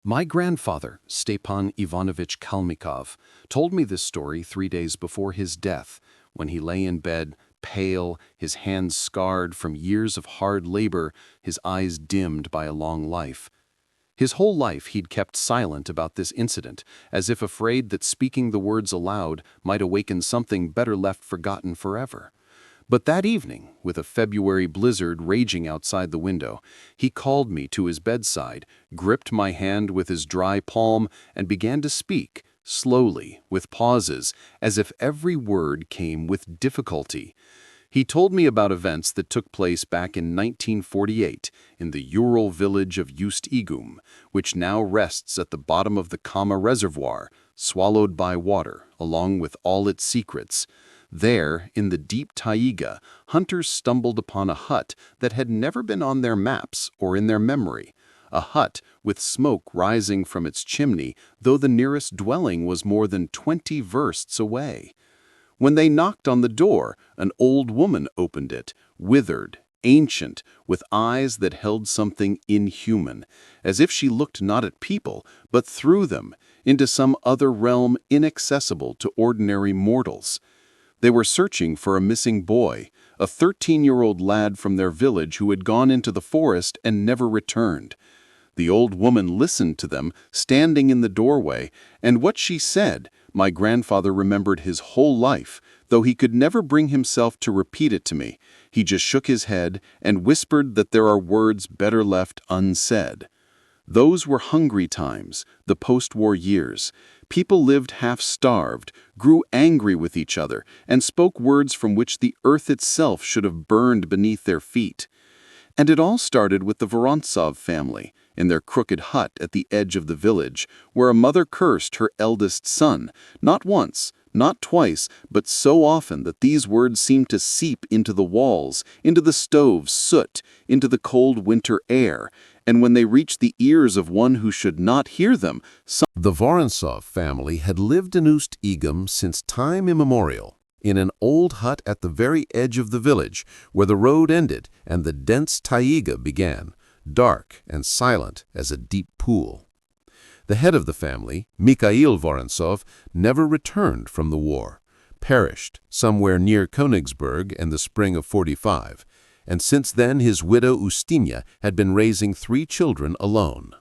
My grandfather, Stepan Ivanovich Kalmykov, told me this story 3 days before his death, when he lay in bed, pale, his hands scarred from years of hard labor, his eyes dimmed by a long life. His whole life he'd kept silent about this incident, as if afraid that speaking the words aloud might awaken something better left forgotten forever. But that evening, with a February blizzard raging outside the window, he called me to his bedside, gripped my hand with his dry palm, and began to speak, slowly, with pauses, as if every word came with difficulty. He told me about events that took place back in 1948 in the Ural village of Ust-Igum, which now rests at the bottom of the Kama Reservoir, swallowed by water, along with all its secrets. There, in the deep taiga, hunters stumbled upon a hut that had never been on their maps or in their memory, a hut with smoke rising from its chimney, though the nearest dwelling was more than 20 versts away. When they knocked on the door, an old woman opened it, withered, ancient, with eyes that held something inhuman, as if she looked not at people, but through them, into some other realm inaccessible to ordinary mortals. They were searching for a missing boy, a 13-year-old lad from their village who had gone into the forest and never returned. The old woman listened to them, standing in the doorway, and what she said, my grandfather remembered his whole life, though he could never bring himself to repeat it to me. He just shook his head and whispered that there are words better left unsaid. Those were hungry times, the post-war years. People lived half-starved, grew angry with each other, and spoke words from which the earth itself should have burned beneath their feet. And it all started with the Vorontsov family, in their crooked hut at the edge of the village, where a mother cursed her eldest son, not once, not twice, but so often that these words seemed to seep into the walls, into the stove's soot, into the cold winter air, and when they reached the ears of one who should not hear them, The Vorontsov family had lived in Ust-Igum since time immemorial, in an old hut at the very edge of the village, where the road ended and the dense taiga began, dark and silent as a deep pool. The head of the family, Mikhail Vorontsov, never returned from the war, perished somewhere near Königsberg in the spring of '45, and since then his widow Ustinya had been raising 3 children alone.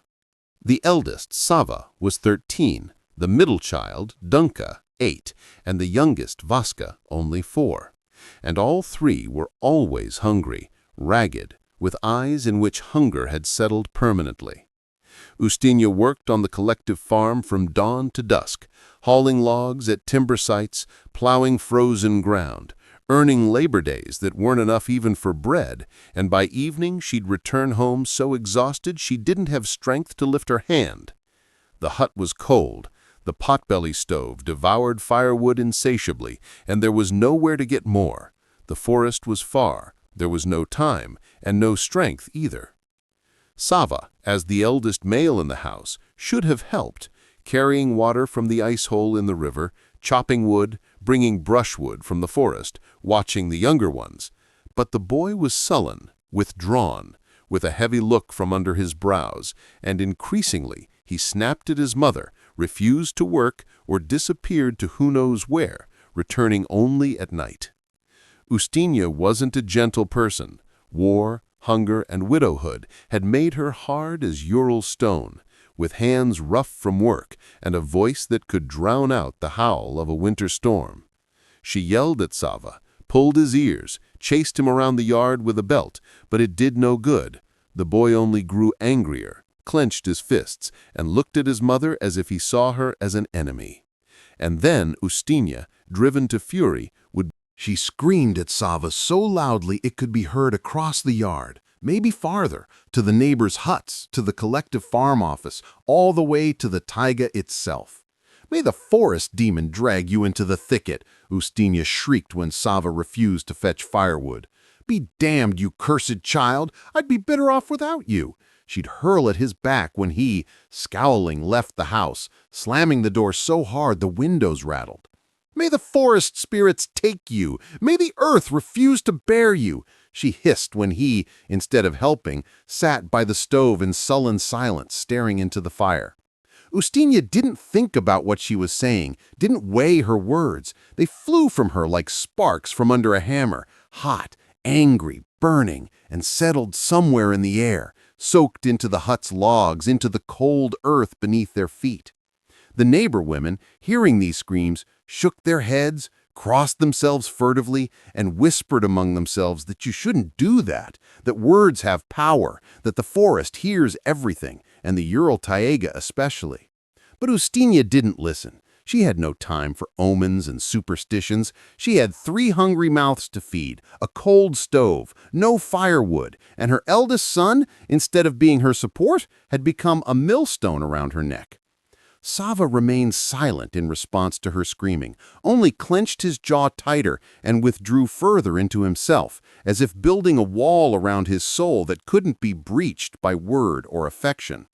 The eldest, Sava, was 13, the middle child, Dunka, 8, and the youngest, Vaska, only 4. And all 3 were always hungry, ragged, with eyes in which hunger had settled permanently. Ustinya worked on the collective farm from dawn to dusk, hauling logs at timber sites, plowing frozen ground, earning labor days that weren't enough even for bread, and by evening she'd return home so exhausted she didn't have strength to lift her hand. The hut was cold, the potbelly stove devoured firewood insatiably, and there was nowhere to get more. The forest was far, there was no time, and no strength either. Sava, as the eldest male in the house, should have helped, carrying water from the ice hole in the river, chopping wood, bringing brushwood from the forest, watching the younger ones. But the boy was sullen, withdrawn, with a heavy look from under his brows, and increasingly he snapped at his mother, refused to work, or disappeared to who knows where, returning only at night. Ustinya wasn't a gentle person. War, hunger, and widowhood had made her hard as Ural stone, with hands rough from work and a voice that could drown out the howl of a winter storm. She yelled at Sava, pulled his ears, chased him around the yard with a belt, but it did no good. The boy only grew angrier, clenched his fists, and looked at his mother as if he saw her as an enemy. And then Ustinya, driven to fury, would She screamed at Sava so loudly it could be heard across the yard, maybe farther, to the neighbors' huts, to the collective farm office, all the way to the taiga itself. "May the forest demon drag you into the thicket," Ustinya shrieked when Sava refused to fetch firewood. "Be damned, you cursed child! I'd be better off without you." She'd hurl at his back when he, scowling, left the house, slamming the door so hard the windows rattled. "May the forest spirits take you! May the earth refuse to bear you!" she hissed when he, instead of helping, sat by the stove in sullen silence, staring into the fire. Ustinya didn't think about what she was saying, didn't weigh her words. They flew from her like sparks from under a hammer, hot, angry, burning, and settled somewhere in the air, soaked into the hut's logs, into the cold earth beneath their feet. The neighbor women, hearing these screams, shook their heads, crossed themselves furtively, and whispered among themselves that you shouldn't do that words have power, that the forest hears everything, and the Ural taiga especially. But Ustinya didn't listen. She had no time for omens and superstitions. She had 3 hungry mouths to feed, a cold stove, no firewood, and her eldest son, instead of being her support, had become a millstone around her neck. Sava remained silent in response to her screaming, only clenched his jaw tighter and withdrew further into himself, as if building a wall around his soul that couldn't be breached by word or affection.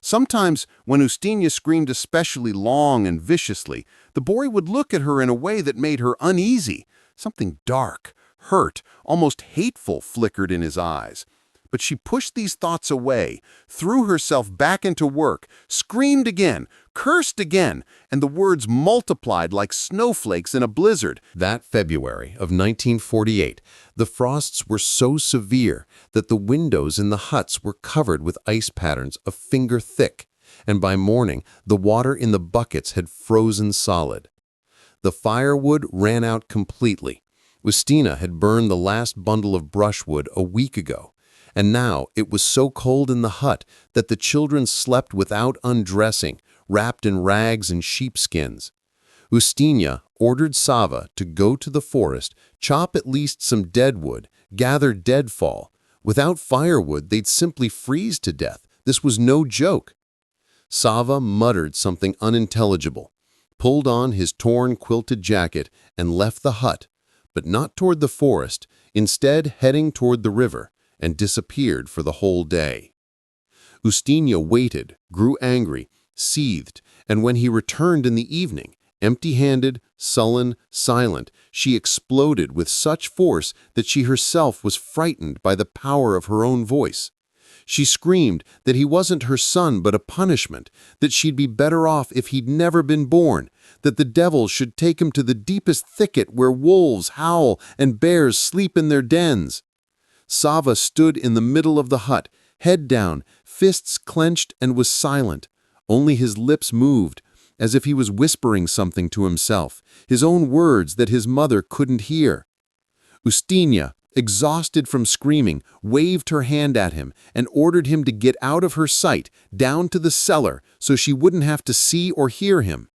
Sometimes, when Ustinya screamed especially long and viciously, the boy would look at her in a way that made her uneasy. Something dark, hurt, almost hateful flickered in his eyes. But she pushed these thoughts away, threw herself back into work, screamed again, cursed again, and the words multiplied like snowflakes in a blizzard. That February of 1948, the frosts were so severe that the windows in the huts were covered with ice patterns a finger thick, and by morning the water in the buckets had frozen solid. The firewood ran out completely. Ustina had burned the last bundle of brushwood a week ago, and now it was so cold in the hut that the children slept without undressing, wrapped in rags and sheepskins. Ustinya ordered Sava to go to the forest, chop at least some deadwood, gather deadfall. Without firewood, they'd simply freeze to death. This was no joke. Sava muttered something unintelligible, pulled on his torn quilted jacket, and left the hut, but not toward the forest, instead heading toward the river, and disappeared for the whole day. Ustinya waited, grew angry, seethed, and when he returned in the evening, empty-handed, sullen, silent, she exploded with such force that she herself was frightened by the power of her own voice. She screamed that he wasn't her son but a punishment, that she'd be better off if he'd never been born, that the devil should take him to the deepest thicket where wolves howl and bears sleep in their dens. Sava stood in the middle of the hut, head down, fists clenched, and was silent. Only his lips moved, as if he was whispering something to himself, his own words that his mother couldn't hear. Ustinya, exhausted from screaming, waved her hand at him and ordered him to get out of her sight, down to the cellar, so she wouldn't have to see or hear him.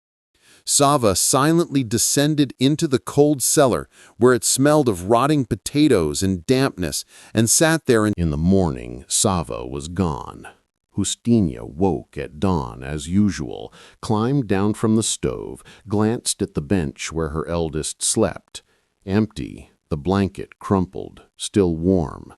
Sava silently descended into the cold cellar, where it smelled of rotting potatoes and dampness, and sat there. In the morning, Sava was gone. Ustinya woke at dawn as usual, climbed down from the stove, glanced at the bench where her eldest slept. Empty, the blanket crumpled, still warm.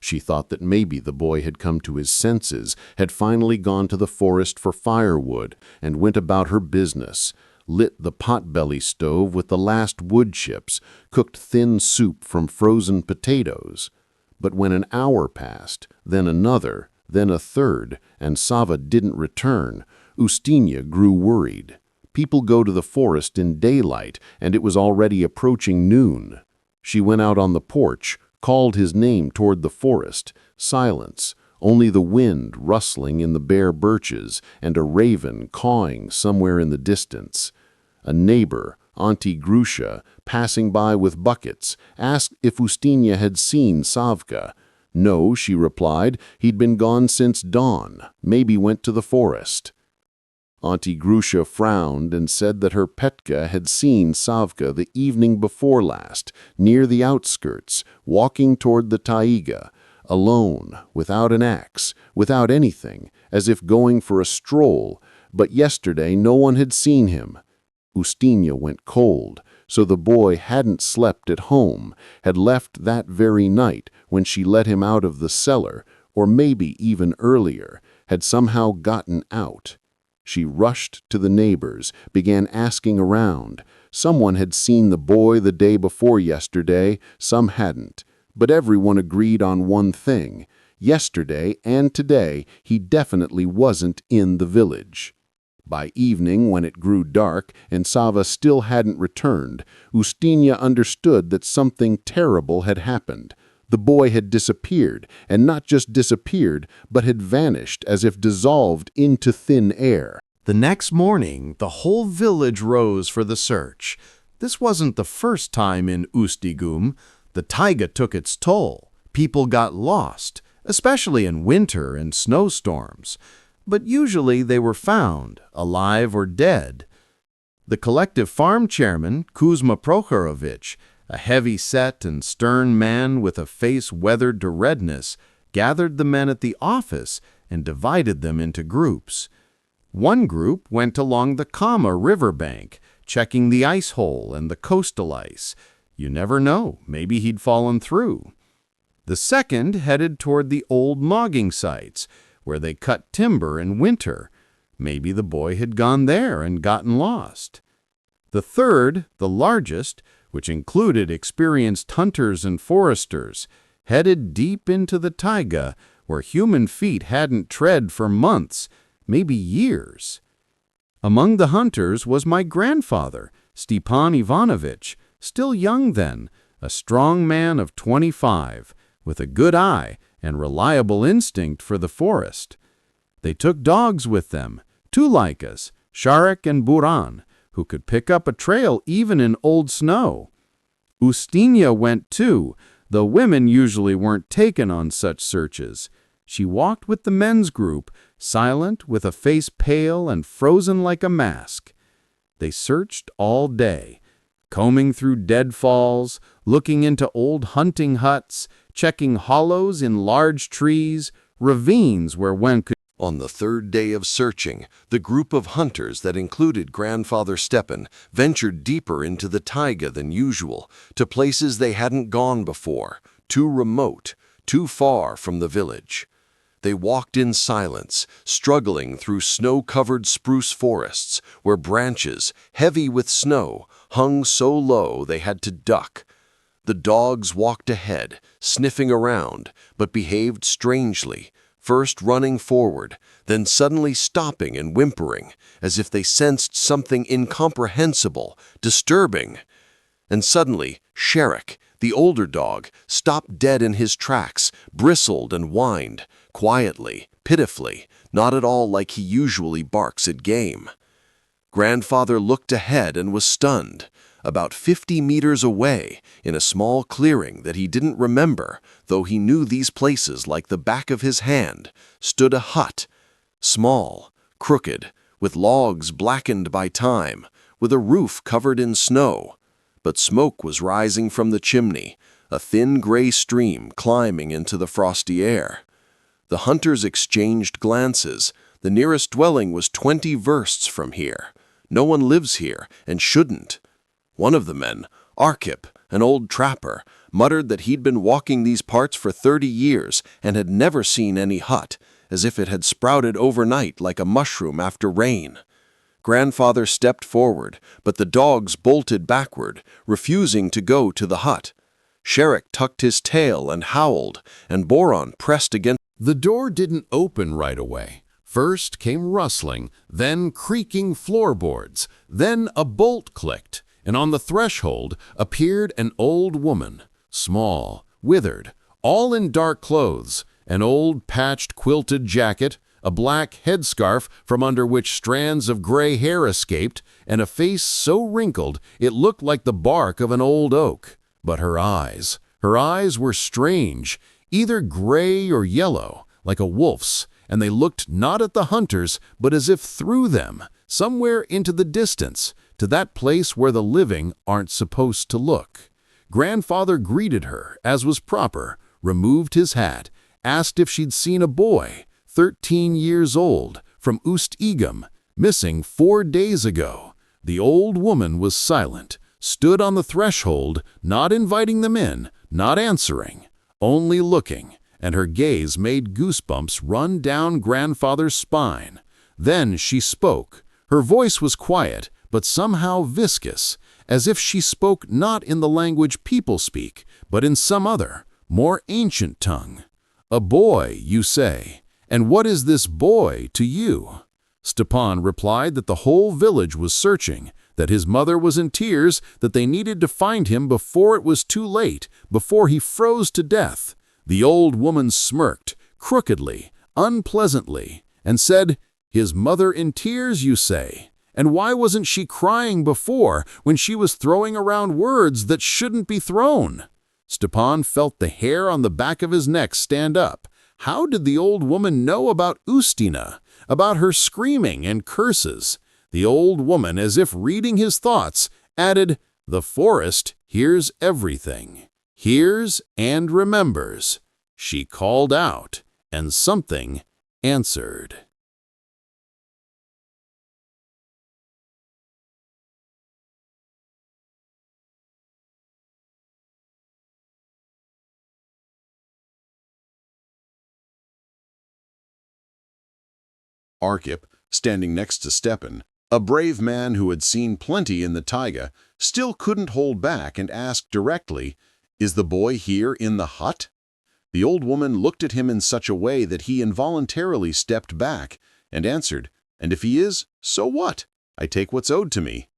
She thought that maybe the boy had come to his senses, had finally gone to the forest for firewood, and went about her business, lit the pot-belly stove with the last wood chips, cooked thin soup from frozen potatoes. But when an hour passed, then another, then a third, and Sava didn't return, Ustinya grew worried. People go to the forest in daylight, and it was already approaching noon. She went out on the porch, called his name toward the forest. Silence, only the wind rustling in the bare birches and a raven cawing somewhere in the distance. A neighbor, Auntie Grusha, passing by with buckets, asked if Ustinya had seen Savka. No, she replied, he'd been gone since dawn, maybe went to the forest. Auntie Grusha frowned and said that her Petka had seen Savka the evening before last, near the outskirts, walking toward the taiga, alone, without an axe, without anything, as if going for a stroll, but yesterday no one had seen him. Ustinya went cold, so the boy hadn't slept at home, had left that very night when she let him out of the cellar, or maybe even earlier, had somehow gotten out. She rushed to the neighbors, began asking around. Someone had seen the boy the day before yesterday, some hadn't. But everyone agreed on one thing. Yesterday and today, he definitely wasn't in the village. By evening, when it grew dark and Sava still hadn't returned, Ustinya understood that something terrible had happened. The boy had disappeared, and not just disappeared, but had vanished as if dissolved into thin air. The next morning, the whole village rose for the search. This wasn't the first time in Ustigum. The taiga took its toll. People got lost, especially in winter and snowstorms. But usually they were found, alive or dead. The collective farm chairman, Kuzma Prohorovich, a heavy-set and stern man with a face weathered to redness, gathered the men at the office and divided them into groups. One group went along the Kama riverbank, checking the ice hole and the coastal ice. You never know, maybe he'd fallen through. The second headed toward the old logging sites, where they cut timber in winter. Maybe the boy had gone there and gotten lost. The third, the largest, which included experienced hunters and foresters, headed deep into the taiga, where human feet hadn't tread for months, maybe years. Among the hunters was my grandfather, Stepan Ivanovich, still young then, a strong man of 25, with a good eye and reliable instinct for the forest. They took dogs with them, two Laikas, Sharik and Buran, who could pick up a trail even in old snow. Ustinya went too, though women usually weren't taken on such searches. She walked with the men's group, silent, with a face pale and frozen like a mask. They searched all day, combing through deadfalls, looking into old hunting huts, checking hollows in large trees, ravines where one could. On the third day of searching, the group of hunters that included Grandfather Stepan ventured deeper into the taiga than usual, to places they hadn't gone before, too remote, too far from the village. They walked in silence, struggling through snow-covered spruce forests, where branches, heavy with snow, hung so low they had to duck. The dogs walked ahead, sniffing around, but behaved strangely, first running forward, then suddenly stopping and whimpering, as if they sensed something incomprehensible, disturbing. And suddenly, Sharik, the older dog, stopped dead in his tracks, bristled and whined, quietly, pitifully, not at all like he usually barks at game. Grandfather looked ahead and was stunned. About 50 meters away, in a small clearing that he didn't remember, though he knew these places like the back of his hand, stood a hut, small, crooked, with logs blackened by time, with a roof covered in snow. But smoke was rising from the chimney, a thin gray stream climbing into the frosty air. The hunters exchanged glances. The nearest dwelling was 20 versts from here. No one lives here, and shouldn't. One of the men, Arkip, an old trapper, muttered that he'd been walking these parts for 30 years and had never seen any hut, as if it had sprouted overnight like a mushroom after rain. Grandfather stepped forward, but the dogs bolted backward, refusing to go to the hut. Sharik tucked his tail and howled, and Boron pressed against. The door didn't open right away. First came rustling, then creaking floorboards, then a bolt clicked, and on the threshold appeared an old woman, small, withered, all in dark clothes, an old patched quilted jacket, a black headscarf from under which strands of gray hair escaped, and a face so wrinkled it looked like the bark of an old oak. But her eyes were strange, either gray or yellow, like a wolf's, and they looked not at the hunters, but as if through them, somewhere into the distance, to that place where the living aren't supposed to look. Grandfather greeted her, as was proper, removed his hat, asked if she'd seen a boy, 13 years old, from Ust-Igam, missing 4 days ago. The old woman was silent, stood on the threshold, not inviting them in, not answering, only looking, and her gaze made goosebumps run down Grandfather's spine. Then she spoke. Her voice was quiet, but somehow viscous, as if she spoke not in the language people speak, but in some other, more ancient tongue. A boy, you say, and what is this boy to you? Stepan replied that the whole village was searching, that his mother was in tears, that they needed to find him before it was too late, before he froze to death. The old woman smirked, crookedly, unpleasantly, and said, "His mother in tears, you say? And why wasn't she crying before, when she was throwing around words that shouldn't be thrown?" Stepan felt the hair on the back of his neck stand up. How did the old woman know about Ustina, about her screaming and curses? The old woman, as if reading his thoughts, added, "The forest hears everything, hears and remembers." She called out, and something answered. Arkip, standing next to Stepan, a brave man who had seen plenty in the taiga, still couldn't hold back and asked directly, "Is the boy here in the hut?" The old woman looked at him in such a way that he involuntarily stepped back and answered, "And if he is, so what? I take what's owed to me."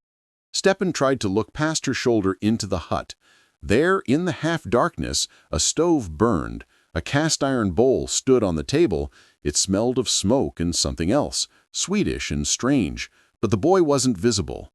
Stepan tried to look past her shoulder into the hut. There, in the half-darkness, a stove burned. A cast-iron bowl stood on the table. It smelled of smoke and something else, Swedish and strange, but the boy wasn't visible.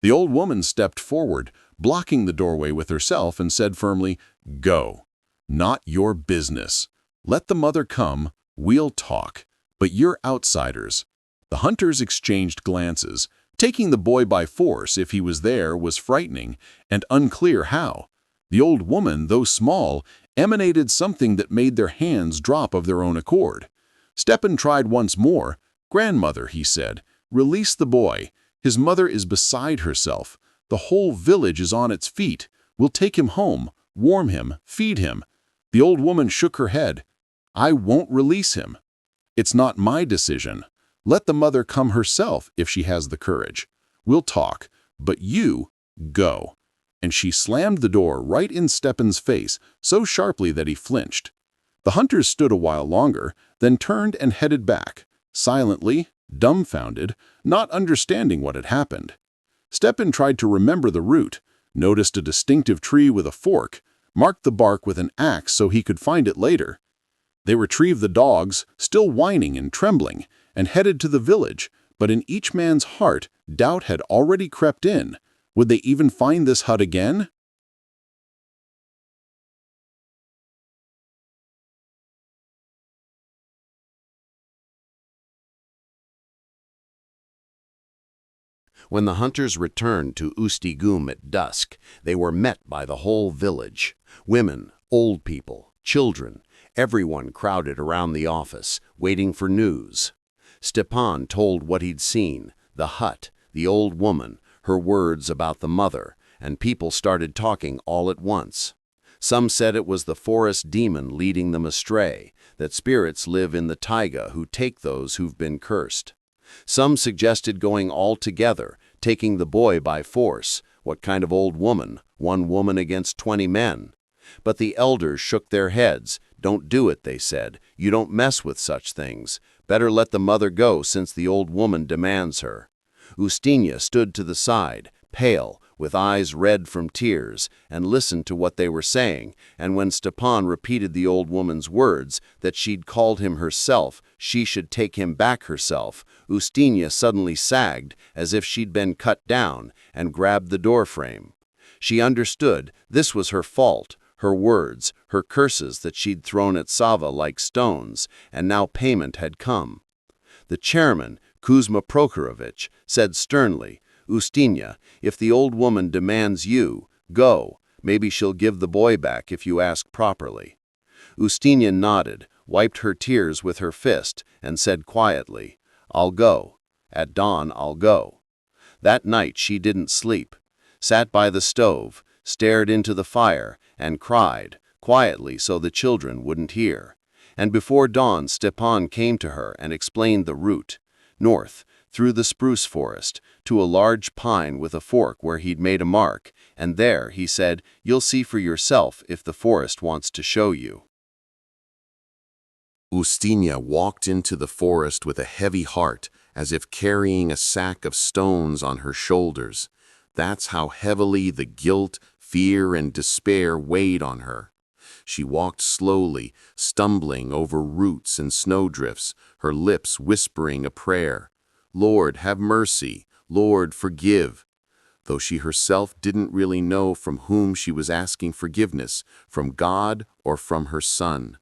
The old woman stepped forward, blocking the doorway with herself, and said firmly, "Go. Not your business. Let the mother come, we'll talk, but you're outsiders." The hunters exchanged glances. Taking the boy by force, if he was there, was frightening, and unclear how. The old woman, though small, emanated something that made their hands drop of their own accord. Stepan tried once more. "Grandmother," he said, "release the boy. His mother is beside herself. The whole village is on its feet. We'll take him home, warm him, feed him." The old woman shook her head. "I won't release him. It's not my decision. Let the mother come herself if she has the courage. We'll talk, but you go." And she slammed the door right in Stepan's face so sharply that he flinched. The hunters stood a while longer, then turned and headed back, silently, dumbfounded, not understanding what had happened. Stepan tried to remember the route, noticed a distinctive tree with a fork, marked the bark with an axe so he could find it later. They retrieved the dogs, still whining and trembling, and headed to the village, but in each man's heart doubt had already crept in. Would they even find this hut again? When the hunters returned to Ustigum at dusk, they were met by the whole village. Women, old people, children, everyone crowded around the office, waiting for news. Stepan told what he'd seen, the hut, the old woman, her words about the mother, and people started talking all at once. Some said it was the forest demon leading them astray, that spirits live in the taiga who take those who've been cursed. Some suggested going all together, taking the boy by force. What kind of old woman? One woman against 20 men. But the elders shook their heads. "Don't do it," they said. "You don't mess with such things. Better let the mother go since the old woman demands her." Ustina stood to the side, pale, with eyes red from tears, and listened to what they were saying, and when Stepan repeated the old woman's words, that she'd called him herself, she should take him back herself, Ustina suddenly sagged, as if she'd been cut down, and grabbed the doorframe. She understood this was her fault, her words, her curses that she'd thrown at Sava like stones, and now payment had come. The chairman, Kuzma Prokhorovich, said sternly, "Ustina, if the old woman demands you, go. Maybe she'll give the boy back if you ask properly." Ustina nodded, wiped her tears with her fist, and said quietly, "I'll go. At dawn I'll go." That night she didn't sleep, sat by the stove, stared into the fire, and cried, quietly so the children wouldn't hear. And before dawn Stepan came to her and explained the route. North, through the spruce forest, to a large pine with a fork where he'd made a mark, and there, he said, you'll see for yourself if the forest wants to show you. Ustinya walked into the forest with a heavy heart, as if carrying a sack of stones on her shoulders. That's how heavily the guilt, fear, and despair weighed on her. She walked slowly, stumbling over roots and snowdrifts, her lips whispering a prayer. Lord, have mercy. Lord, forgive. Though she herself didn't really know from whom she was asking forgiveness, from God or from her son.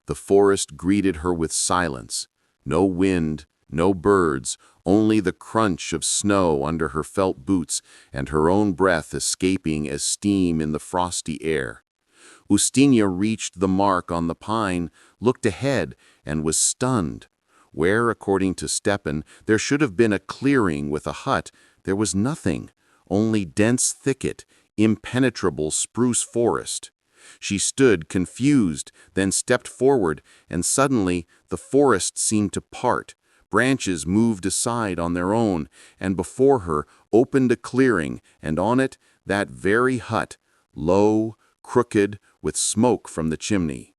The forest greeted her with silence. No wind, no birds, only the crunch of snow under her felt boots and her own breath escaping as steam in the frosty air. Ustinya reached the mark on the pine, looked ahead, and was stunned. Where, according to Stepan, there should have been a clearing with a hut, there was nothing, only dense thicket, impenetrable spruce forest. She stood confused, then stepped forward, and suddenly the forest seemed to part. Branches moved aside on their own, and before her opened a clearing, and on it that very hut, low, crooked, with smoke from the chimney.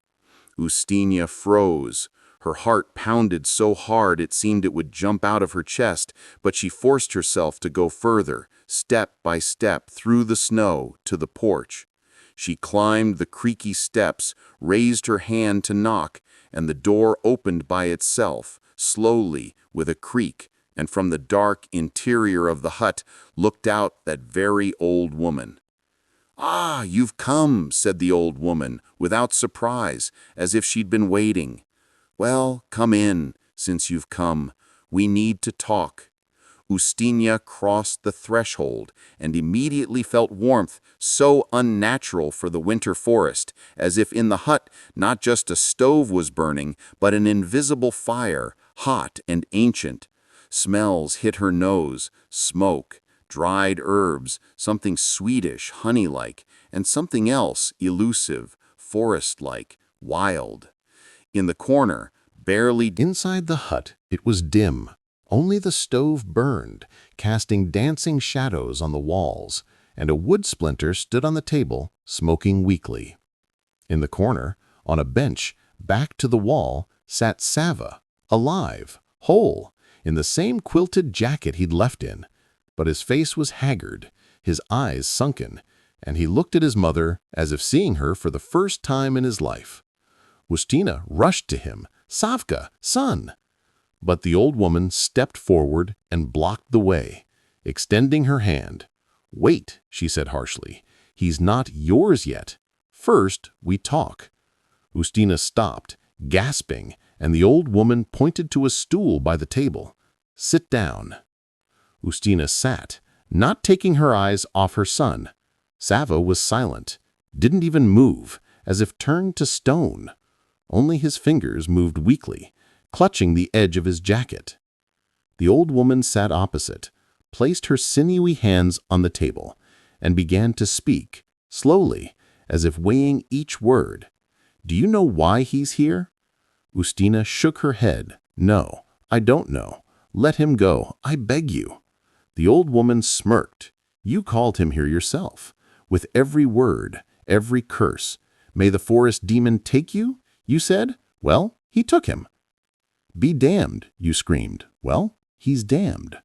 Ustinya froze. Her heart pounded so hard it seemed it would jump out of her chest, but she forced herself to go further, step by step through the snow to the porch. She climbed the creaky steps, raised her hand to knock, and the door opened by itself, slowly, with a creak, and from the dark interior of the hut looked out that very old woman. "Ah, you've come," said the old woman, without surprise, as if she'd been waiting. "Well, come in, since you've come. We need to talk." Ustinya crossed the threshold and immediately felt warmth so unnatural for the winter forest, as if in the hut not just a stove was burning, but an invisible fire, hot and ancient. Smells hit her nose, smoke, dried herbs, something sweetish, honey-like, and something else elusive, forest-like, wild. In the corner, barely Inside the hut, it was dim. Only the stove burned, casting dancing shadows on the walls, and a wood splinter stood on the table, smoking weakly. In the corner, on a bench, back to the wall, sat Sava, alive, whole, in the same quilted jacket he'd left in. But his face was haggard, his eyes sunken, and he looked at his mother as if seeing her for the first time in his life. Ustinya rushed to him. "Savka, son!" But the old woman stepped forward and blocked the way, extending her hand. "Wait," she said harshly. "He's not yours yet. First, we talk." Ustinya stopped, gasping, and the old woman pointed to a stool by the table. "Sit down." Ustinya sat, not taking her eyes off her son. Sava was silent, didn't even move, as if turned to stone. Only his fingers moved weakly, clutching the edge of his jacket. The old woman sat opposite, placed her sinewy hands on the table, and began to speak, slowly, as if weighing each word. "Do you know why he's here?" Ustinya shook her head. "No, I don't know. Let him go, I beg you." The old woman smirked. "You called him here yourself, with every word, every curse. 'May the forest demon take you,' you said. Well, he took him. 'Be damned,' you screamed. Well, he's damned.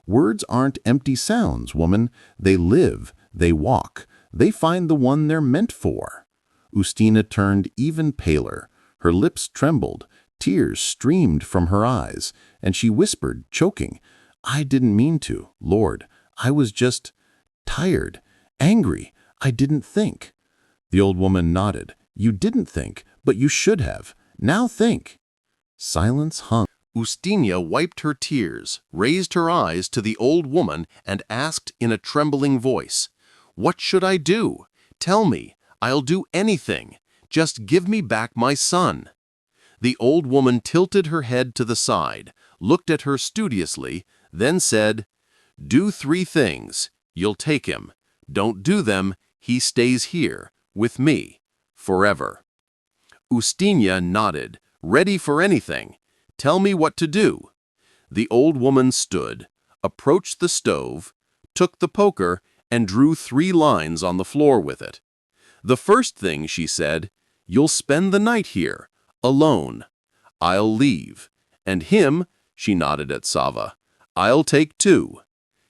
Words aren't empty sounds, woman. They live, they walk, they find the one they're meant for." Ustinya turned even paler. Her lips trembled, tears streamed from her eyes, and she whispered, choking, "I didn't mean to, Lord. I was just tired, angry. I didn't think." The old woman nodded. "You didn't think, but you should have. Now think." Silence hung. Ustinya wiped her tears, raised her eyes to the old woman, and asked in a trembling voice, "What should I do? Tell me. I'll do anything. Just give me back my son." The old woman tilted her head to the side, looked at her studiously, then said, "Do 3 things. You'll take him. Don't do them. He stays here, with me, forever." Ustinya nodded, ready for anything. "Tell me what to do." The old woman stood, approached the stove, took the poker, and drew 3 lines on the floor with it. The first thing she said, "You'll spend the night here, alone. I'll leave. And him," she nodded at Sava, "I'll take too.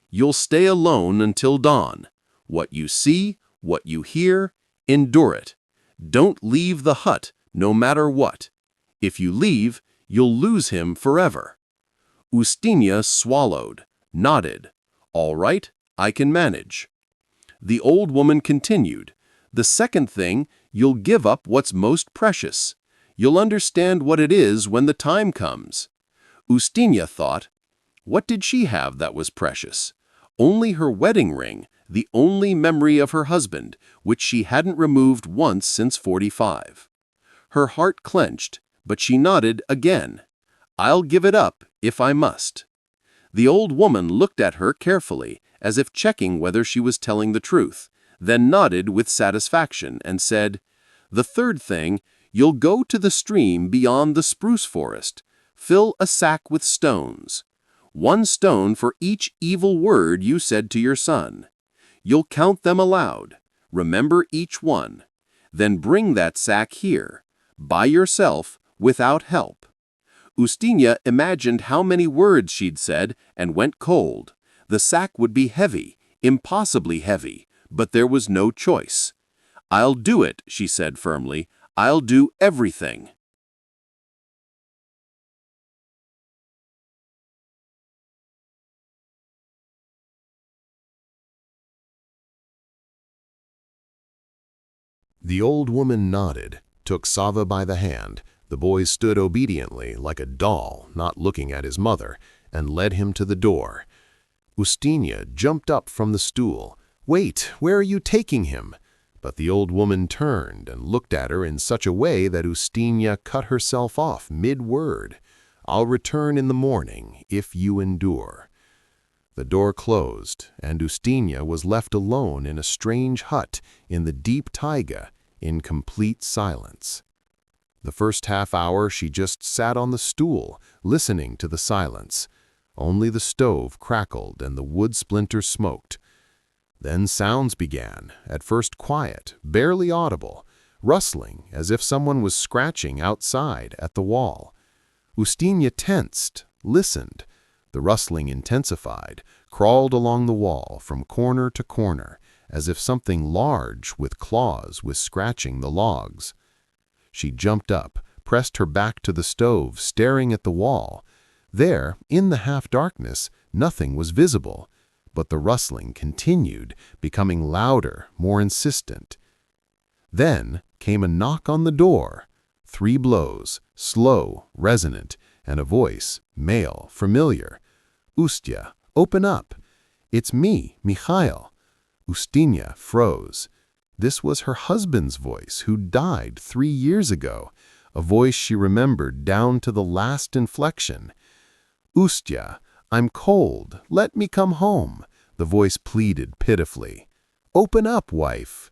You'll stay alone until dawn. What you see, what you hear, endure it. Don't leave the hut, no matter what. If you leave, you'll lose him forever." Ustinya swallowed, nodded. "All right, I can manage." The old woman continued, "The second thing, you'll give up what's most precious. You'll understand what it is when the time comes." Ustinya thought, what did she have that was precious? Only her wedding ring, the only memory of her husband, which she hadn't removed once since 45. Her heart clenched, but she nodded again. "I'll give it up, if I must." The old woman looked at her carefully, as if checking whether she was telling the truth, then nodded with satisfaction and said, "The third thing, you'll go to the stream beyond the spruce forest. Fill a sack with stones. 1 stone for each evil word you said to your son. You'll count them aloud. Remember each one. Then bring that sack here, by yourself, without help." Ustinya imagined how many words she'd said and went cold. The sack would be heavy, impossibly heavy, but there was no choice. "I'll do it," she said firmly. "I'll do everything." The old woman nodded, took Sava by the hand. The boy stood obediently, like a doll, not looking at his mother, and led him to the door. Ustinya jumped up from the stool. "Wait, where are you taking him?" But the old woman turned and looked at her in such a way that Ustinya cut herself off mid-word. "I'll return in the morning, if you endure." The door closed, and Ustinya was left alone in a strange hut in the deep taiga, in complete silence. The first half-hour she just sat on the stool, listening to the silence. Only the stove crackled and the wood splinters smoked. Then sounds began, at first quiet, barely audible, rustling as if someone was scratching outside at the wall. Ustinya tensed, listened. The rustling intensified, crawled along the wall from corner to corner, as if something large with claws was scratching the logs. She jumped up, pressed her back to the stove, staring at the wall. There, in the half-darkness, nothing was visible, but the rustling continued, becoming louder, more insistent. Then came a knock on the door. 3 blows, slow, resonant, and a voice, male, familiar. "Ustya, open up. It's me, Mikhail." Ustinya froze. This was her husband's voice, who died 3 years ago, a voice she remembered down to the last inflection. "Ustya, I'm cold. Let me come home," the voice pleaded pitifully. "Open up, wife."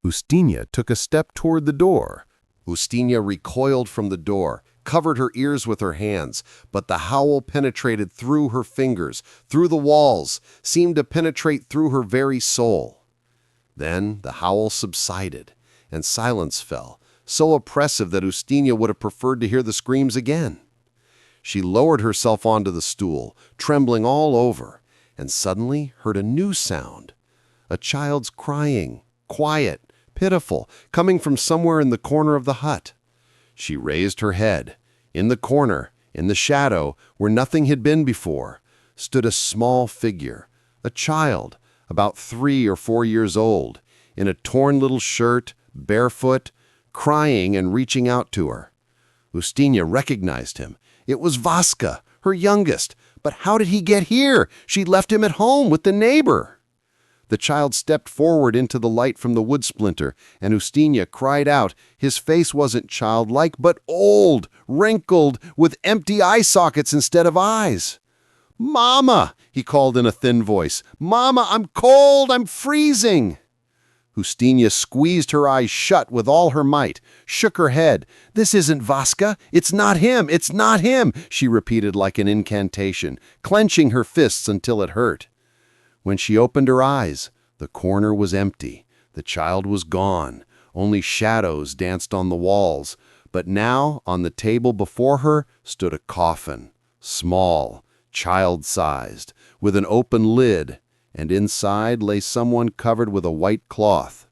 Ustinya took a step toward the door. Ustinya recoiled from the door, covered her ears with her hands, but the howl penetrated through her fingers, through the walls, seemed to penetrate through her very soul. Then the howl subsided, and silence fell, so oppressive that Ustinya would have preferred to hear the screams again. She lowered herself onto the stool, trembling all over, and suddenly heard a new sound. A child's crying, quiet, pitiful, coming from somewhere in the corner of the hut. She raised her head. In the corner, in the shadow, where nothing had been before, stood a small figure, a child, about 3 or 4 years old, in a torn little shirt, barefoot, crying and reaching out to her. Ustinya recognized him. It was Vaska, her youngest. But how did he get here? She'd left him at home with the neighbor. The child stepped forward into the light from the wood splinter, and Ustinya cried out. His face wasn't childlike, but old, wrinkled, with empty eye sockets instead of eyes. "Mama!" he called in a thin voice. "Mama, I'm cold! I'm freezing!" Ustinia squeezed her eyes shut with all her might, shook her head. "This isn't Vaska. It's not him. It's not him," she repeated like an incantation, clenching her fists until it hurt. When she opened her eyes, the corner was empty. The child was gone. Only shadows danced on the walls. But now, on the table before her, stood a coffin, small, child-sized, with an open lid, and inside lay someone covered with a white cloth.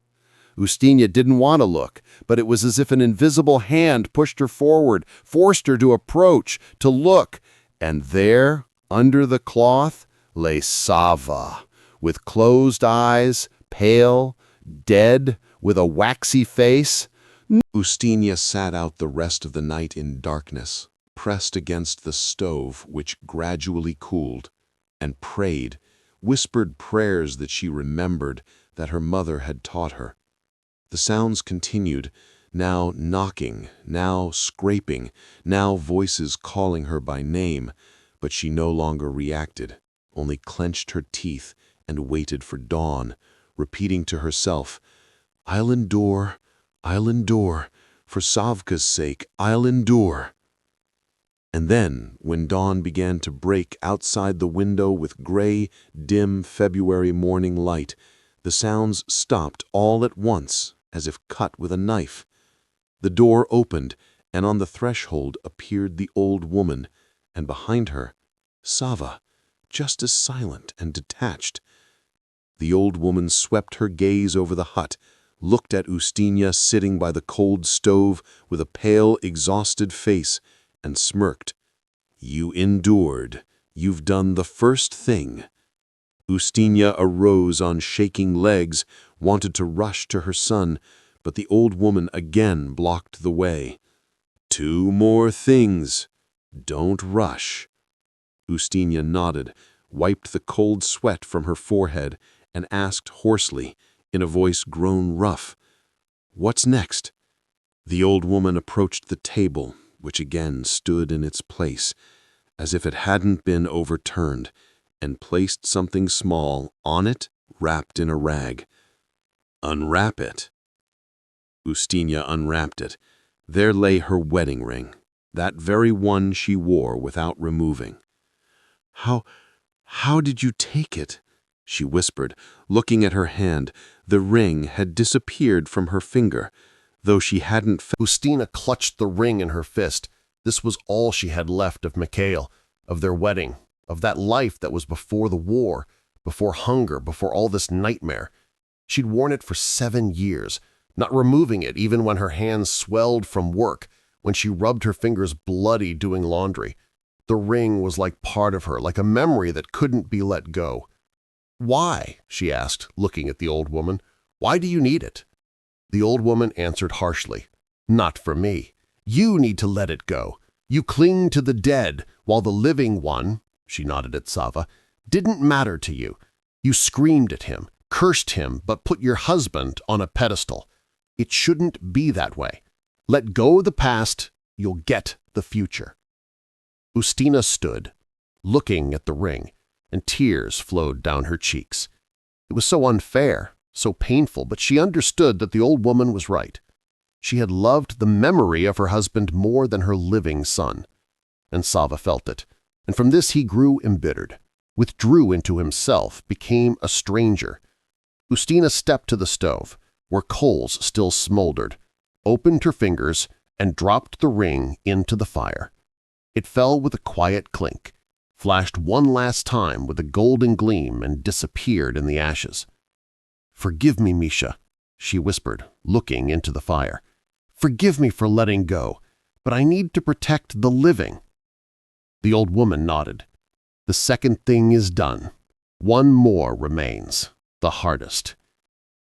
Ustinia didn't want to look, but it was as if an invisible hand pushed her forward, forced her to approach, to look, and there, under the cloth, lay Sava, with closed eyes, pale, dead, with a waxy face. Ustinia sat out the rest of the night in darkness, pressed against the stove which gradually cooled, and prayed, whispered prayers that she remembered that her mother had taught her. The sounds continued, now knocking, now scraping, now voices calling her by name, but she no longer reacted, only clenched her teeth and waited for dawn, repeating to herself, "I'll endure, for Savka's sake, I'll endure." And then, when dawn began to break outside the window with gray, dim February morning light, the sounds stopped all at once, as if cut with a knife. The door opened, and on the threshold appeared the old woman, and behind her, Sava, just as silent and detached. The old woman swept her gaze over the hut, looked at Ustinia sitting by the cold stove with a pale, exhausted face, and smirked. "You endured. You've done the first thing." Ustinia arose on shaking legs, wanted to rush to her son, but the old woman again blocked the way. "Two more things. Don't rush." Ustinia nodded, wiped the cold sweat from her forehead, and asked hoarsely, in a voice grown rough, "What's next?" The old woman approached the table, which again stood in its place, as if it hadn't been overturned, and placed something small on it, wrapped in a rag. "Unwrap it." Ustinia unwrapped it. There lay her wedding ring, that very one she wore without removing. How did you take it?" she whispered, looking at her hand. The ring had disappeared from her finger, though she hadn't. Ustina clutched the ring in her fist. This was all she had left of Mikhail, of their wedding, of that life that was before the war, before hunger, before all this nightmare. She'd worn it for 7 years, not removing it even when her hands swelled from work, when she rubbed her fingers bloody doing laundry. The ring was like part of her, like a memory that couldn't be let go. "Why?" she asked, looking at the old woman. "Why do you need it?" The old woman answered harshly, "Not for me. You need to let it go. You cling to the dead, while the living one," she nodded at Sava, "didn't matter to you. You screamed at him, cursed him, but put your husband on a pedestal. It shouldn't be that way. Let go of the past, you'll get the future." Ustina stood, looking at the ring, and tears flowed down her cheeks. It was so unfair, so painful, but she understood that the old woman was right. She had loved the memory of her husband more than her living son. And Sava felt it, and from this he grew embittered, withdrew into himself, became a stranger. Ustina stepped to the stove, where coals still smoldered, opened her fingers, and dropped the ring into the fire. It fell with a quiet clink, flashed one last time with a golden gleam, and disappeared in the ashes. "Forgive me, Misha," she whispered, looking into the fire. "Forgive me for letting go, but I need to protect the living." The old woman nodded. "The second thing is done. One more remains, the hardest."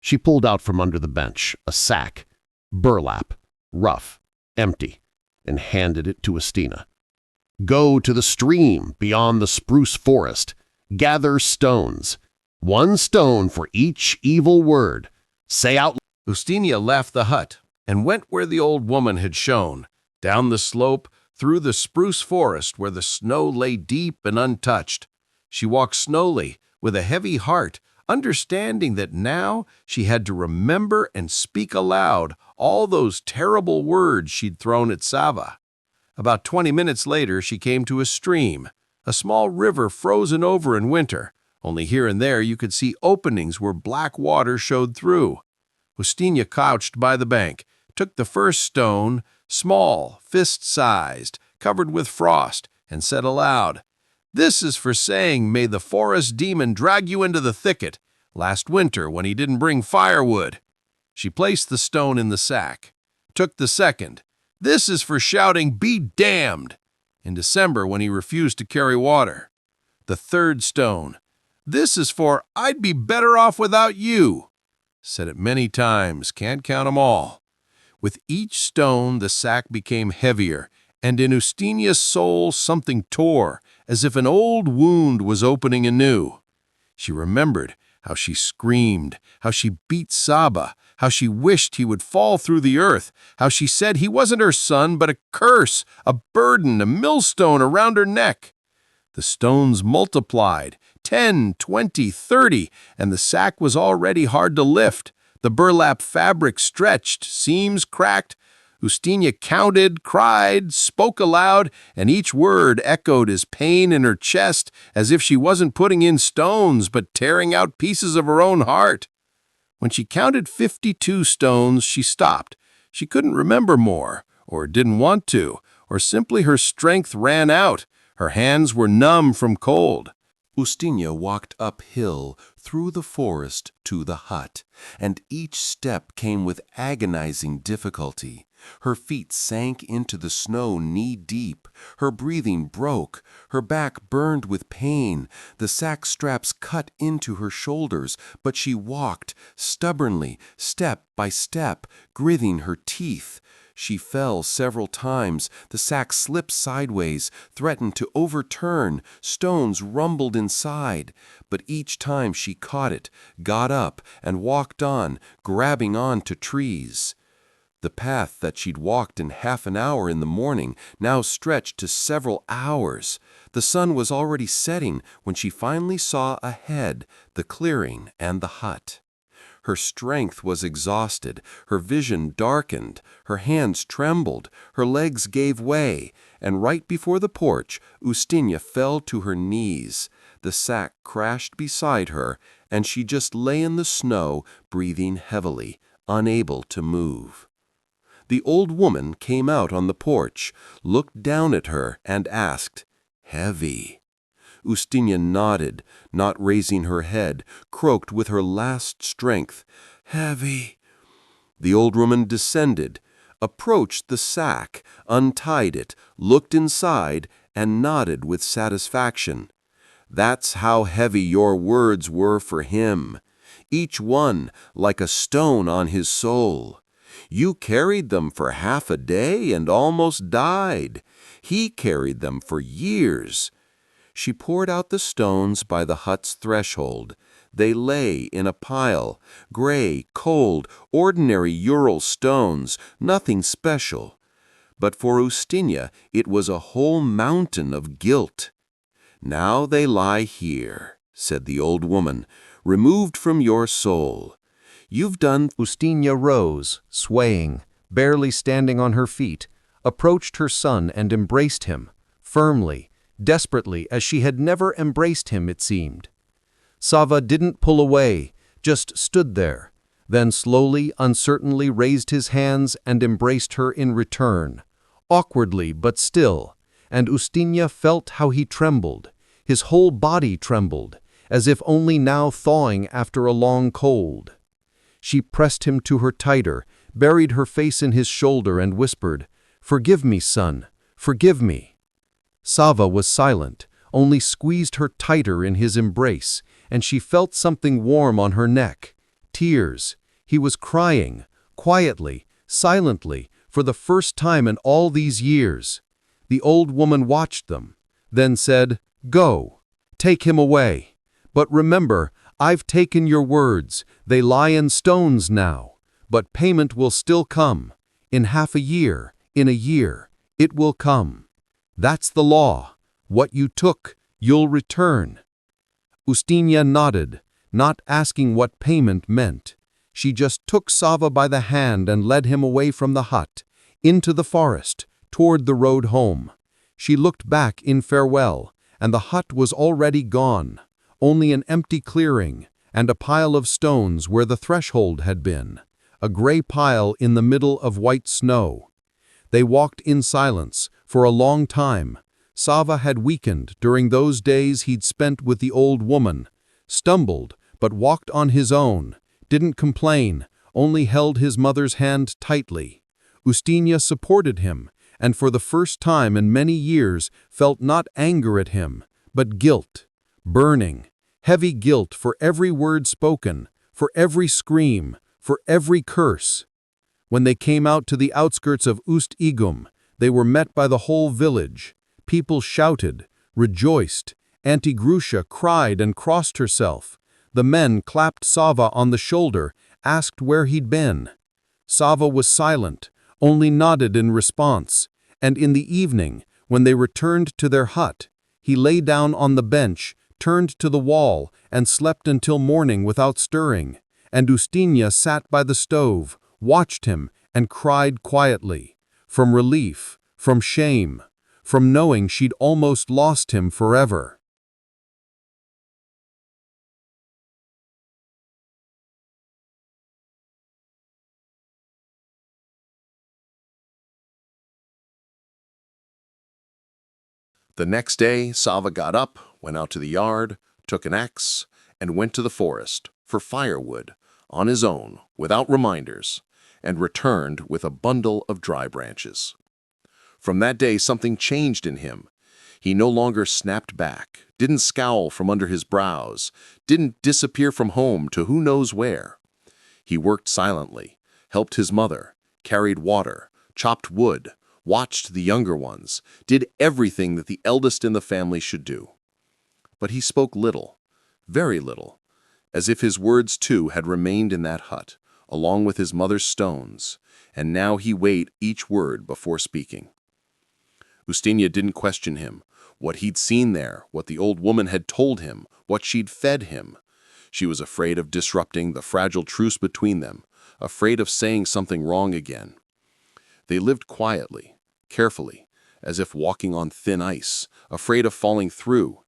She pulled out from under the bench a sack, burlap, rough, empty, and handed it to Ustina. "Go to the stream beyond the spruce forest. Gather stones. 1 stone for each evil word. Say out." Ustinia left the hut and went where the old woman had shown, down the slope, through the spruce forest where the snow lay deep and untouched. She walked slowly, with a heavy heart, understanding that now she had to remember and speak aloud all those terrible words she'd thrown at Sava. About 20 minutes later, she came to a stream, a small river frozen over in winter. Only here and there you could see openings where black water showed through. Ustinya couched by the bank, took the first stone, small, fist-sized, covered with frost, and said aloud, "This is for saying, may the forest demon drag you into the thicket, last winter when he didn't bring firewood." She placed the stone in the sack. Took the second. "This is for shouting, be damned," in December when he refused to carry water. The third stone. "This is for I'd be better off without you." Said it many times, can't count 'em all. With each stone the sack became heavier, and in Ustinya's soul something tore, as if an old wound was opening anew. She remembered how she screamed, how she beat Saba, how she wished he would fall through the earth, how she said he wasn't her son, but a curse, a burden, a millstone around her neck. The stones multiplied, 10, 20, 30, and the sack was already hard to lift. The burlap fabric stretched, seams cracked. Ustinya counted, cried, spoke aloud, and each word echoed as pain in her chest, as if she wasn't putting in stones, but tearing out pieces of her own heart. When she counted 52 stones, she stopped. She couldn't remember more, or didn't want to, or simply her strength ran out. Her hands were numb from cold. Ustinya walked uphill through the forest to the hut, and each step came with agonizing difficulty. Her feet sank into the snow knee-deep. Her breathing broke. Her back burned with pain. The sack straps cut into her shoulders, but she walked stubbornly, step by step, gritting her teeth. She fell several times. The sack slipped sideways, threatened to overturn. Stones rumbled inside. But each time she caught it, got up, and walked on, grabbing on to trees. The path that she'd walked in half an hour in the morning now stretched to several hours. The sun was already setting when she finally saw ahead the clearing and the hut. Her strength was exhausted, her vision darkened, her hands trembled, her legs gave way, and right before the porch, Ustinya fell to her knees. The sack crashed beside her, and she just lay in the snow, breathing heavily, unable to move. The old woman came out on the porch, looked down at her, and asked, "Heavy?" Ustinya nodded, not raising her head, croaked with her last strength, "Heavy." The old woman descended, approached the sack, untied it, looked inside, and nodded with satisfaction. "That's how heavy your words were for him, each one like a stone on his soul. You carried them for half a day and almost died. He carried them for years." She poured out the stones by the hut's threshold. They lay in a pile, gray, cold, ordinary Ural stones, nothing special. But for Ustinya it was a whole mountain of guilt. "Now they lie here," said the old woman, "removed from your soul. You've done." Ustinya rose, swaying, barely standing on her feet, approached her son and embraced him, firmly, desperately, as she had never embraced him, it seemed. Sava didn't pull away, just stood there, then slowly, uncertainly raised his hands and embraced her in return, awkwardly but still, and Ustinya felt how he trembled. His whole body trembled, as if only now thawing after a long cold. She pressed him to her tighter, buried her face in his shoulder and whispered, "Forgive me, son, forgive me." Sava was silent, only squeezed her tighter in his embrace, and she felt something warm on her neck. Tears. He was crying, quietly, silently, for the first time in all these years. The old woman watched them, then said, "Go, take him away. But remember, I've taken your words. They lie in stones now. But payment will still come. In half a year, in a year, it will come. That's the law. What you took, you'll return." Ustinya nodded, not asking what payment meant. She just took Sava by the hand and led him away from the hut, into the forest, toward the road home. She looked back in farewell, and the hut was already gone, only an empty clearing and a pile of stones where the threshold had been, a gray pile in the middle of white snow. They walked in silence for a long time. Sava had weakened during those days he'd spent with the old woman, stumbled but walked on his own, didn't complain, only held his mother's hand tightly. Ustinya supported him, and for the first time in many years felt not anger at him, but guilt, burning, heavy guilt for every word spoken, for every scream, for every curse. When they came out to the outskirts of Ust-Igum, they were met by the whole village. People shouted, rejoiced. Auntie Grusha cried and crossed herself. The men clapped Sava on the shoulder, asked where he'd been. Sava was silent, only nodded in response, and in the evening, when they returned to their hut, he lay down on the bench, turned to the wall, and slept until morning without stirring, and Ustinya sat by the stove, watched him, and cried quietly, from relief, from shame, from knowing she'd almost lost him forever. The next day, Sava got up, went out to the yard, took an axe, and went to the forest for firewood on his own, without reminders, and returned with a bundle of dry branches. From that day, something changed in him. He no longer snapped back, didn't scowl from under his brows, didn't disappear from home to who knows where. He worked silently, helped his mother, carried water, chopped wood, watched the younger ones, did everything that the eldest in the family should do. But he spoke little, very little, as if his words too had remained in that hut, along with his mother's stones, and now he weighed each word before speaking. Ustinya didn't question him, what he'd seen there, what the old woman had told him, what she'd fed him. She was afraid of disrupting the fragile truce between them, afraid of saying something wrong again. They lived quietly, carefully, as if walking on thin ice, afraid of falling through,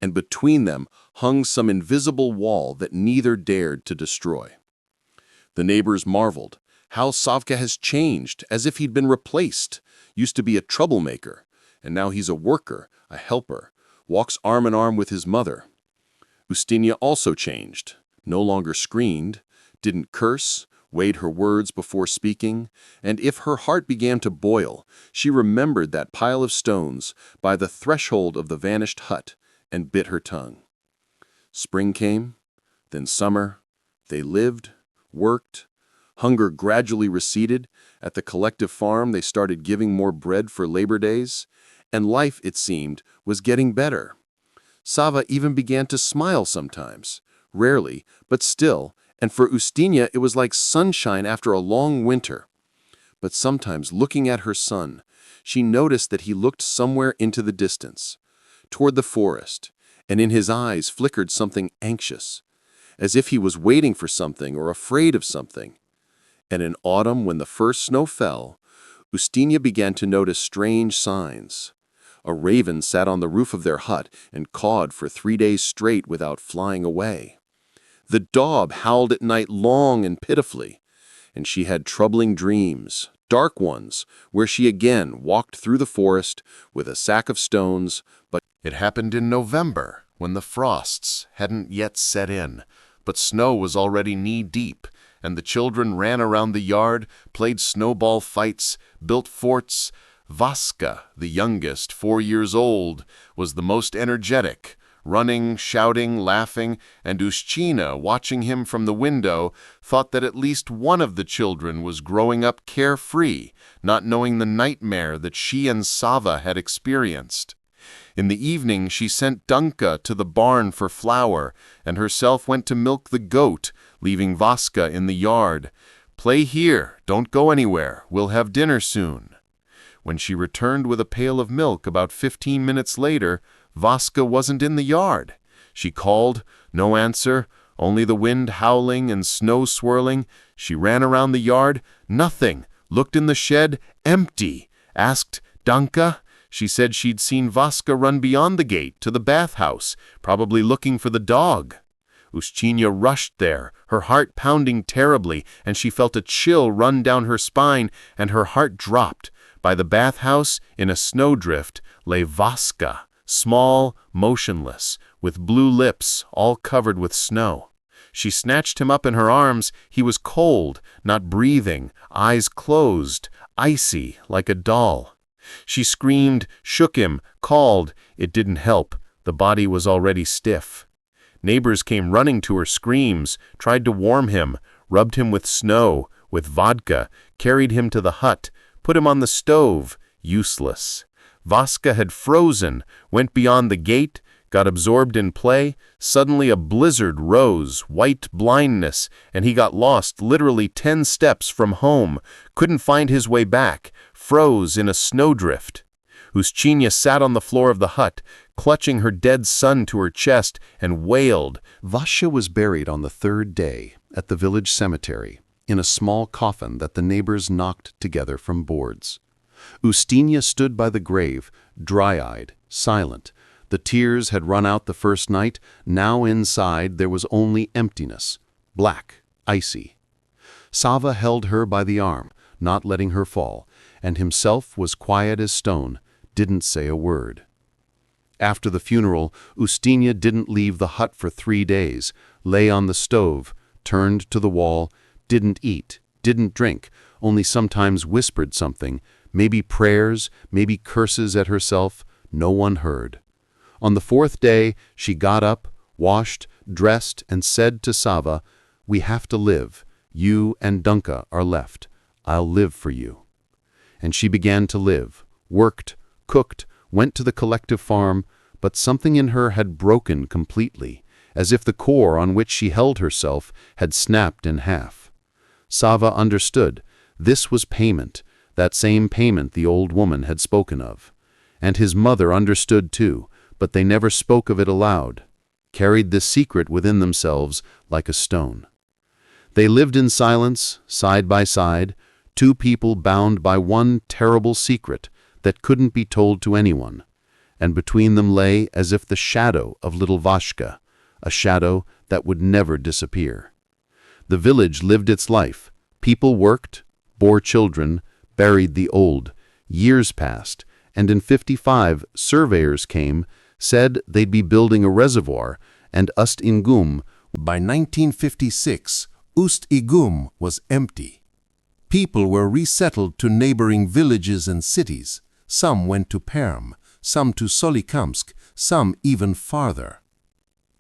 and between them hung some invisible wall that neither dared to destroy. The neighbors marveled. How Savka has changed, as if he'd been replaced. Used to be a troublemaker, and now he's a worker, a helper, walks arm in arm with his mother. Ustinya also changed, no longer screamed, didn't curse, weighed her words before speaking, and if her heart began to boil, she remembered that pile of stones by the threshold of the vanished hut and bit her tongue. Spring came, then summer. They lived, worked. Hunger gradually receded. At the collective farm, they started giving more bread for Labor Days, and life, it seemed, was getting better. Sava even began to smile sometimes, rarely, but still, and for Ustinya it was like sunshine after a long winter. But sometimes, looking at her son, she noticed that he looked somewhere into the distance, toward the forest, and in his eyes flickered something anxious, as if he was waiting for something or afraid of something. And in autumn, when the first snow fell, Ustinya began to notice strange signs. A raven sat on the roof of their hut and cawed for 3 days straight without flying away. The daub howled at night long and pitifully, and she had troubling dreams, dark ones, where she again walked through the forest with a sack of stones. But it happened in November, when the frosts hadn't yet set in, but snow was already knee-deep, and the children ran around the yard, played snowball fights, built forts. Vaska, the youngest, 4 years old, was the most energetic, running, shouting, laughing, and Ustinya, watching him from the window, thought that at least one of the children was growing up carefree, not knowing the nightmare that she and Sava had experienced. In the evening she sent Dunka to the barn for flour, and herself went to milk the goat, leaving Vaska in the yard. "Play here, don't go anywhere, we'll have dinner soon." When she returned with a pail of milk about 15 minutes later, Vaska wasn't in the yard. She called, no answer, Only the wind howling and snow swirling. She ran around the yard, nothing. Looked in the shed, empty. Asked Danka. She said she'd seen Vaska run beyond the gate to the bathhouse, probably looking for the dog. Ushchinya rushed there, her heart pounding terribly, and she felt a chill run down her spine, and her heart dropped. By the bathhouse, in a snowdrift, lay Vaska, small, motionless, with blue lips all covered with snow. She snatched him up in her arms. He was cold, not breathing, eyes closed, icy like a doll. She screamed, shook him, called. It didn't help. The body was already stiff. Neighbors came running to her screams, tried to warm him, rubbed him with snow, with vodka, carried him to the hut, put him on the stove. Useless. Vaska had frozen, went beyond the gate, got absorbed in play. Suddenly a blizzard rose, white blindness, and he got lost literally 10 steps from home, couldn't find his way back, froze in a snowdrift. Ushchinya sat on the floor of the hut, clutching her dead son to her chest, and wailed. Vasha was buried on the 3rd day at the village cemetery in a small coffin that the neighbors knocked together from boards. Ustinya stood by the grave, dry-eyed, silent. The tears had run out the first night. Now inside there was only emptiness, black, icy. Sava held her by the arm, not letting her fall, and himself was quiet as stone, didn't say a word. After the funeral, Ustinya didn't leave the hut for 3 days, lay on the stove, turned to the wall, didn't eat, didn't drink, only sometimes whispered something, maybe prayers, maybe curses at herself. No one heard. On the 4th day, she got up, washed, dressed, and said to Sava, "We have to live. You and Dunka are left. I'll live for you." And she began to live, worked, cooked, went to the collective farm, but something in her had broken completely, as if the core on which she held herself had snapped in half. Sava understood. This was payment, that same payment the old woman had spoken of. And his mother understood too, but they never spoke of it aloud, carried this secret within themselves like a stone. They lived in silence, side by side, 2 people bound by one terrible secret that couldn't be told to anyone, and between them lay as if the shadow of little Vashka, a shadow that would never disappear. The village lived its life. People worked, bore children, buried the old. Years passed, and in 55 surveyors came, said they'd be building a reservoir, and Ust-Igum. By 1956, Ust-Igum was empty. People were resettled to neighboring villages and cities. Some went to Perm, some to Solikamsk, some even farther.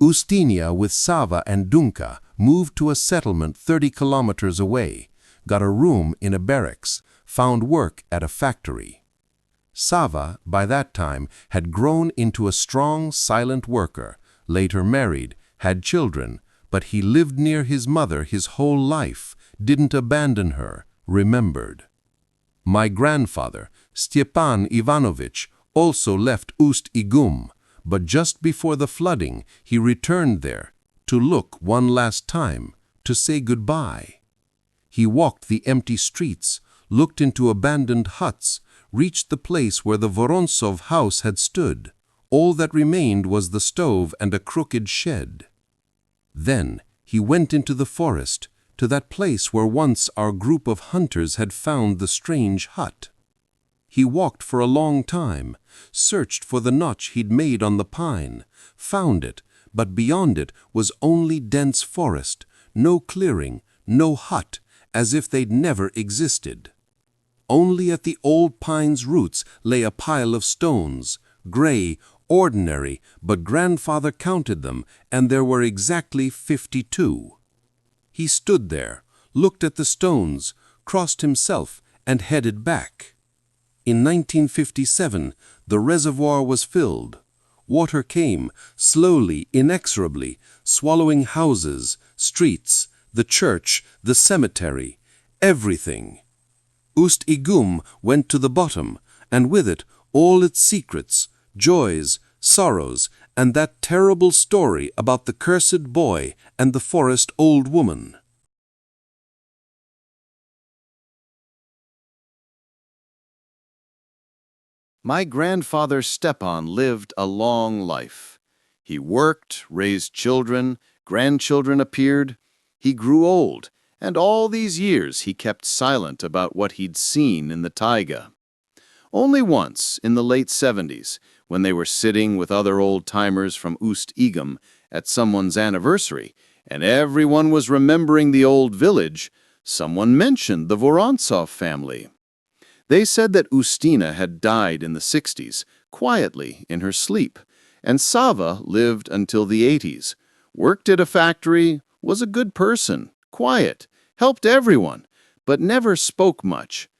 Ustinya with Sava and Dunka moved to a settlement 30 kilometers away, got a room in a barracks, found work at a factory. Sava, by that time, had grown into a strong, silent worker, later married, had children, but he lived near his mother his whole life, didn't abandon her, remembered. My grandfather, Stepan Ivanovich, also left Ust-Igum, but just before the flooding he returned there, to look one last time, to say goodbye. He walked the empty streets, looked into abandoned huts, reached the place where the Vorontsov house had stood. All that remained was the stove and a crooked shed. Then he went into the forest, to that place where once our group of hunters had found the strange hut. He walked for a long time, searched for the notch he'd made on the pine, found it, but beyond it was only dense forest, no clearing, no hut, as if they'd never existed. Only at the old pine's roots lay a pile of stones, gray, ordinary, but grandfather counted them, and there were exactly 52. He stood there, looked at the stones, crossed himself, and headed back. In 1957, the reservoir was filled. Water came, slowly, inexorably, swallowing houses, streets, the church, the cemetery, everything. Ust-Igum went to the bottom, and with it all its secrets, joys, sorrows, and that terrible story about the cursed boy and the forest old woman. My grandfather Stepan lived a long life. He worked, raised children, grandchildren appeared. He grew old, and all these years he kept silent about what he'd seen in the taiga. Only once, in the late 70s, when they were sitting with other old-timers from Ust-Igam at someone's anniversary, and everyone was remembering the old village, someone mentioned the Vorontsov family. They said that Ustina had died in the 60s, quietly in her sleep, and Sava lived until the 80s, worked at a factory, was a good person, quiet, helped everyone, but never spoke much.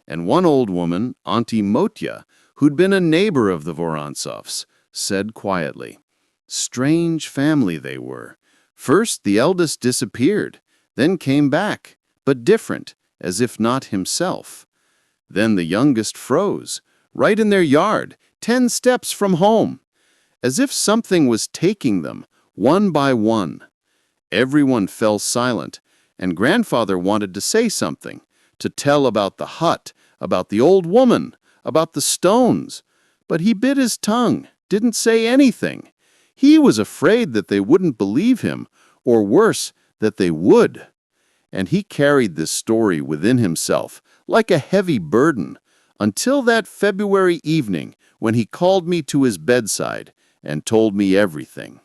And one old woman, Auntie Motya, who'd been a neighbor of the Vorontsovs, said quietly, "Strange family they were. First the eldest disappeared, then came back, but different, as if not himself. Then the youngest froze, right in their yard, 10 steps from home, as if something was taking them, one by one. Everyone fell silent, and grandfather wanted to say something, to tell about the hut, about the old woman, about the stones. But he bit his tongue, didn't say anything. He was afraid that they wouldn't believe him, or worse, that they would. And he carried this story within himself, like a heavy burden, until that February evening when he called me to his bedside and told me everything.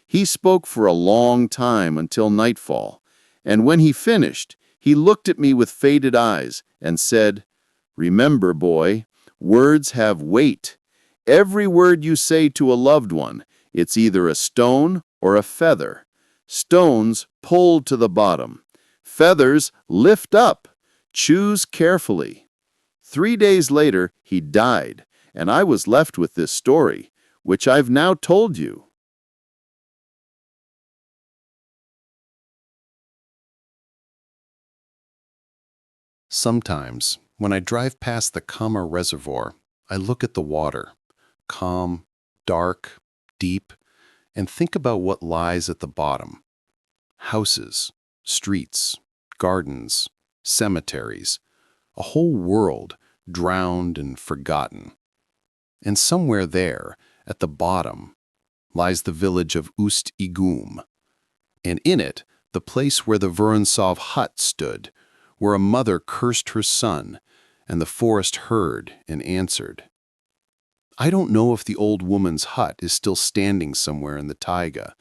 He spoke for a long time until nightfall, and when he finished, he looked at me with faded eyes and said, "Remember, boy, words have weight. Every word you say to a loved one, it's either a stone or a feather. Stones pull to the bottom. Feathers lift up. Choose carefully." 3 days later, he died, and I was left with this story, which I've now told you. Sometimes, when I drive past the Kama Reservoir, I look at the water, calm, dark, deep, and think about what lies at the bottom. Houses, streets, gardens, cemeteries, a whole world drowned and forgotten. And somewhere there, at the bottom, lies the village of Ust-Igum, and in it, the place where the Vorontsov hut stood, where a mother cursed her son, and the forest heard and answered. I don't know if the old woman's hut is still standing somewhere in the taiga,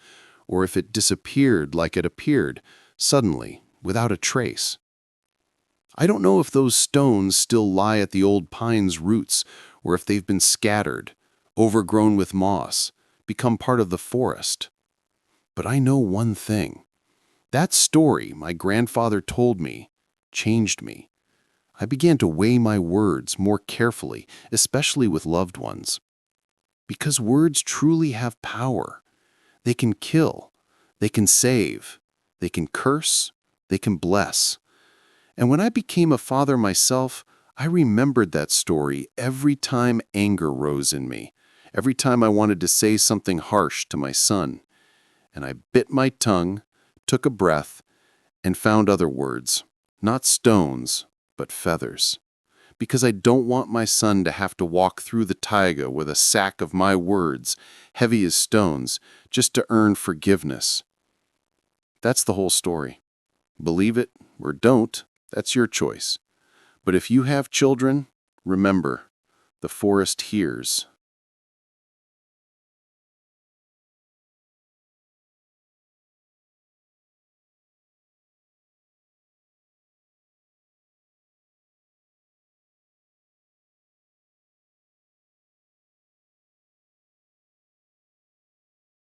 or if it disappeared like it appeared, suddenly, without a trace. I don't know if those stones still lie at the old pine's roots, or if they've been scattered, overgrown with moss, become part of the forest. But I know one thing. That story my grandfather told me changed me. I began to weigh my words more carefully, especially with loved ones. Because words truly have power. They can kill, they can save, they can curse, they can bless. And when I became a father myself, I remembered that story every time anger rose in me, every time I wanted to say something harsh to my son. And I bit my tongue, took a breath, and found other words, not stones, but feathers. Because I don't want my son to have to walk through the taiga with a sack of my words, heavy as stones, just to earn forgiveness. That's the whole story. Believe it or don't, that's your choice. But if you have children, remember, the forest hears.